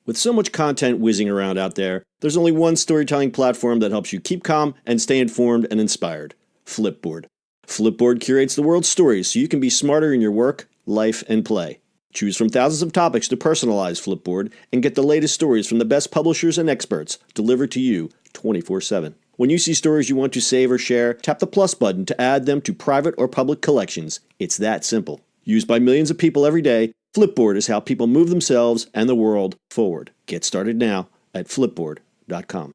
With so much content whizzing around out there, there's only one storytelling platform that helps you keep calm and stay informed and inspired: Flipboard. Flipboard curates the world's stories so you can be smarter in your work, life, and play. Choose from thousands of topics to personalize Flipboard and get the latest stories from the best publishers and experts delivered to you 24/7. When you see stories you want to save or share, tap the plus button to add them to private or public collections. It's that simple. Used by millions of people every day, Flipboard is how people move themselves and the world forward. Get started now at flipboard.com.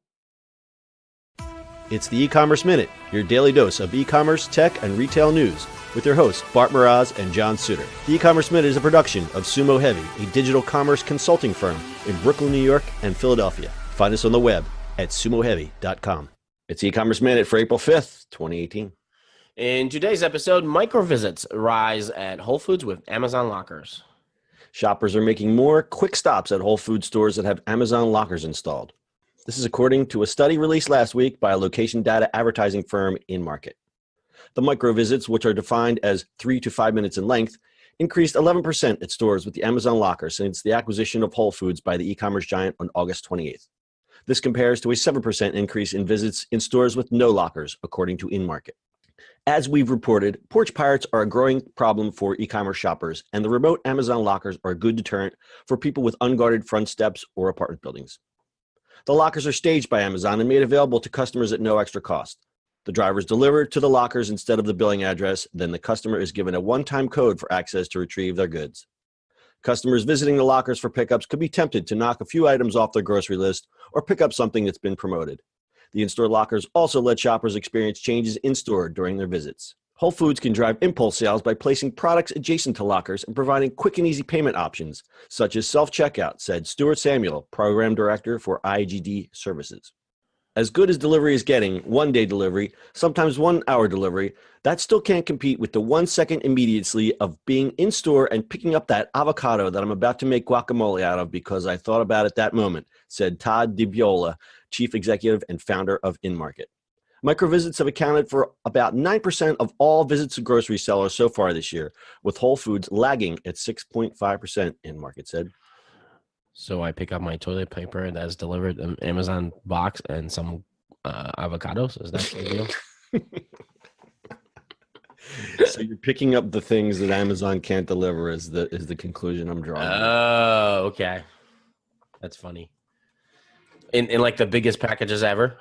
It's the E-Commerce Minute, your daily dose of e-commerce, tech, and retail news, with your hosts Bart Mraz and John Suter. The E-Commerce Minute is a production of Sumo Heavy, a digital commerce consulting firm in Brooklyn, New York, and Philadelphia. Find us on the web at sumoheavy.com. It's E-Commerce Minute for April 5th, 2018. In today's episode, micro-visits rise at Whole Foods with Amazon lockers. Shoppers are making more quick stops at Whole Foods stores that have Amazon lockers installed. This is according to a study released last week by a location data advertising firm InMarket. The micro visits, which are defined as 3 to 5 minutes in length, increased 11% at stores with the Amazon locker since the acquisition of Whole Foods by the e-commerce giant on August 28th. This compares to a 7% increase in visits in stores with no lockers, according to InMarket. As we've reported, porch pirates are a growing problem for e-commerce shoppers, and the remote Amazon lockers are a good deterrent for people with unguarded front steps or apartment buildings. The lockers are staged by Amazon and made available to customers at no extra cost. The driver is delivered to the lockers instead of the billing address, then the customer is given a one-time code for access to retrieve their goods. Customers visiting the lockers for pickups could be tempted to knock a few items off their grocery list or pick up something that's been promoted. The in-store lockers also let shoppers experience changes in-store during their visits. Whole Foods can drive impulse sales by placing products adjacent to lockers and providing quick and easy payment options, such as self-checkout, said Stuart Samuel, Program Director for IGD Services. As good as delivery is getting, one-day delivery, sometimes 1 hour delivery, that still can't compete with the 1-second immediacy of being in-store and picking up that avocado that I'm about to make guacamole out of because I thought about it that moment, said Todd DiBiola, Chief Executive and founder of InMarket. Microvisits have accounted for about 9% of all visits to grocery sellers so far this year, with Whole Foods lagging at 6.5%, InMarket said. So I pick up my toilet paper that's delivered in Amazon box and some avocados. Is that the deal? So you're picking up the things that Amazon can't deliver is the conclusion I'm drawing. Oh, okay. That's funny. In like the biggest packages ever.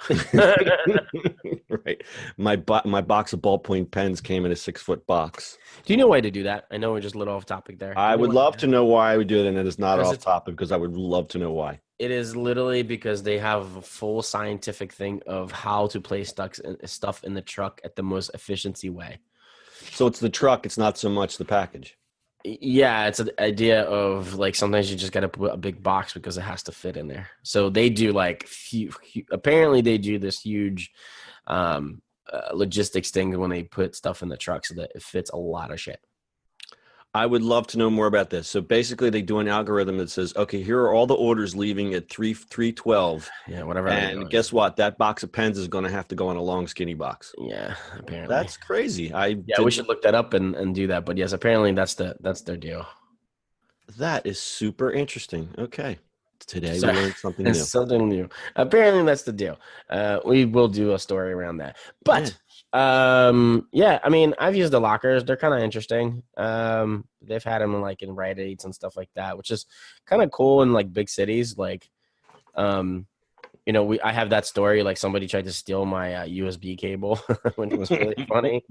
Right. My box of ballpoint pens came in a 6-foot box. Do you know why to do that? I know we're just a little off topic there. I would love to know why I would do it, and it is not off topic because I would love to know why. It is literally because they have a full scientific thing of how to place stuff in the truck at the most efficiency way. So it's the truck, it's not so much the package. Yeah, it's an idea of like sometimes you just got to put a big box because it has to fit in there. So they do like apparently they do this huge logistics thing when they put stuff in the truck so that it fits a lot of shit. I would love to know more about this. So basically they do an algorithm that says, okay, here are all the orders leaving at 3:12. Yeah, whatever. And guess what? That box of pens is going to have to go in a long, skinny box. Yeah, apparently. That's crazy. We should look that up and do that. But yes, apparently that's their deal. That is super interesting. Okay. Today we learned something new. Something new. Apparently that's the deal. We will do a story around that. But yeah, I mean, I've used the lockers. They're kind of interesting. They've had them like in Rite Aids and stuff like that, which is kind of cool in like big cities. Like, you know, I have that story. Like somebody tried to steal my USB cable, which was really funny.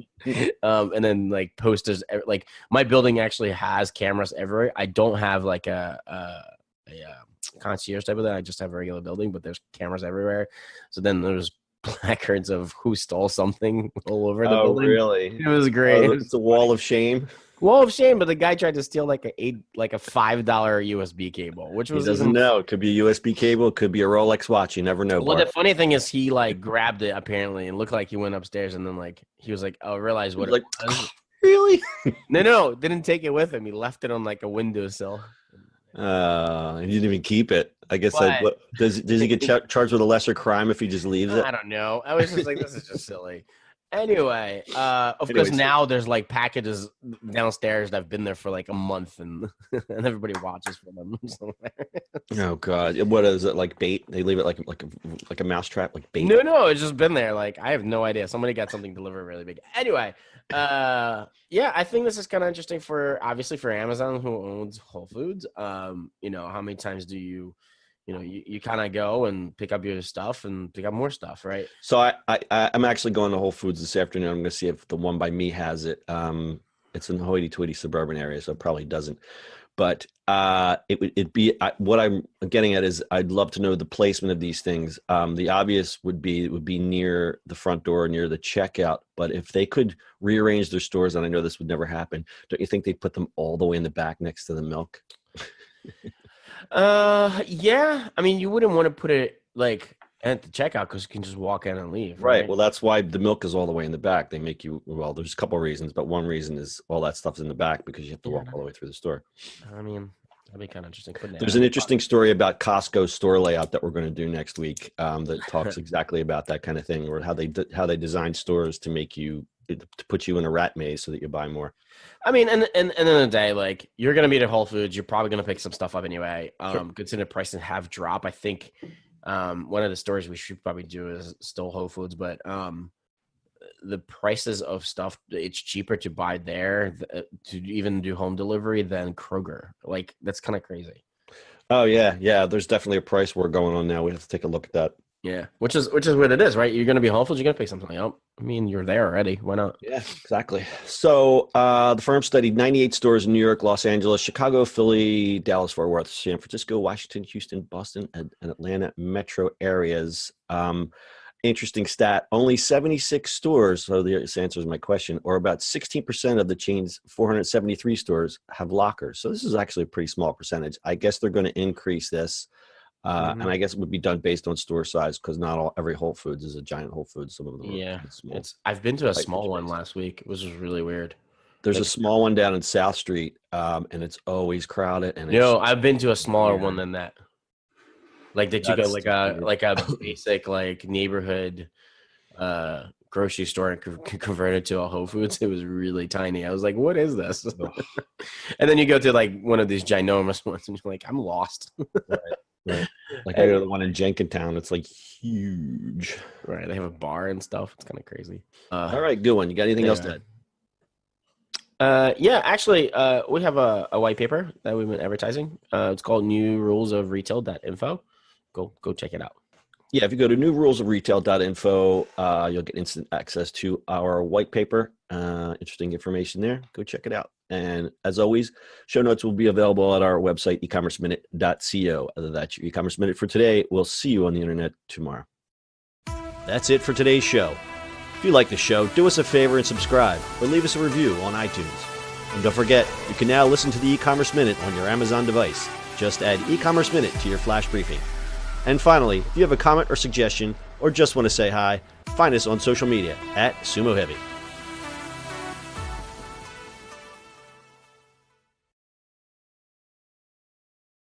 And then like posters, like my building actually has cameras everywhere. I don't have like a concierge type of thing. I just have a regular building, but there's cameras everywhere. So then there's placards of who stole something all over the building. Oh, really? It was great. It's a wall of shame. Wall of shame, but the guy tried to steal like a $5 USB cable, which was he doesn't know. It could be a USB cable, it could be a Rolex watch. You never know. Well, the funny thing is he like grabbed it apparently and looked like he went upstairs and then like he was like, oh, realize what it was. Really? No, didn't take it with him. He left it on like a windowsill. He didn't even keep it. I guess does he get charged with a lesser crime if he just leaves it? I don't know. I was just like, this is just silly. Anyway, of course, now there's like packages downstairs that have been there for like a month, and and everybody watches for them. Oh God, what is it, like bait? They leave it like a mousetrap, like bait. No, it's just been there. Like I have no idea. Somebody got something delivered really big. Anyway, yeah, I think this is kind of interesting for obviously for Amazon, who owns Whole Foods. You know, how many times do you kind of go and pick up your stuff and pick up more stuff, right? So I'm actually going to Whole Foods this afternoon. I'm going to see if the one by me has it. It's in the hoity-toity suburban area, so it probably doesn't. But it'd be what I'm getting at is I'd love to know the placement of these things. The obvious would be near the front door, near the checkout. But if they could rearrange their stores, and I know this would never happen, don't you think they'd put them all the way in the back next to the milk? Yeah. I mean, you wouldn't want to put it like at the checkout because you can just walk in and leave. Right. Well, that's why the milk is all the way in the back. They make you, well, there's a couple of reasons, but one reason is all that stuff's in the back because you have to walk all the way through the store. I mean, that'd be kind of interesting. There's an interesting story about Costco store layout that we're going to do next week that talks exactly about that kind of thing, or how they design stores to make you, to put you in a rat maze so that you buy more. I mean, and end of the day, like you're gonna be at Whole Foods, you're probably gonna pick some stuff up anyway. Sure. Considering prices have dropped, I think one of the stores we should probably do is still Whole Foods, but the prices of stuff, it's cheaper to buy there to even do home delivery than Kroger. Like that's kind of crazy. Oh yeah. There's definitely a price war going on now. We have to take a look at that. Yeah, which is what it is, right? You're going to be Whole Foods, you're going to pick something up. I mean, you're there already. Why not? Yeah, exactly. So the firm studied 98 stores in New York, Los Angeles, Chicago, Philly, Dallas, Fort Worth, San Francisco, Washington, Houston, Boston, and Atlanta metro areas. Interesting stat. Only 76 stores, so this answers my question, or about 16% of the chain's 473 stores have lockers. So this is actually a pretty small percentage. I guess they're going to increase this. And I guess it would be done based on store size because not every Whole Foods is a giant Whole Foods. Some of them are small. I've been to a small one last week. It was really weird. There's a small one down in South Street, and it's always crowded. And I've been to a smaller one than that. Like did you go like a basic like neighborhood grocery store and convert it to a Whole Foods? It was really tiny. I was like, what is this? And then you go to like one of these ginormous ones and you're like, I'm lost. Right. Like I go to the one in Jenkintown. It's like huge. Right. They have a bar and stuff. It's kind of crazy. All right. Good one. You got anything else to add? Yeah, actually, we have a white paper that we've been advertising. It's called New Rules of Retail.info. Go check it out. Yeah, if you go to newrulesofretail.info, you'll get instant access to our white paper. Interesting information there. Go check it out. And as always, show notes will be available at our website, ecommerceminute.co. That's your e-commerce minute for today. We'll see you on the internet tomorrow. That's it for today's show. If you like the show, do us a favor and subscribe or leave us a review on iTunes. And don't forget, you can now listen to the e-commerce minute on your Amazon device. Just add e-commerce minute to your flash briefing. And finally, if you have a comment or suggestion or just want to say hi, find us on social media at Sumo Heavy.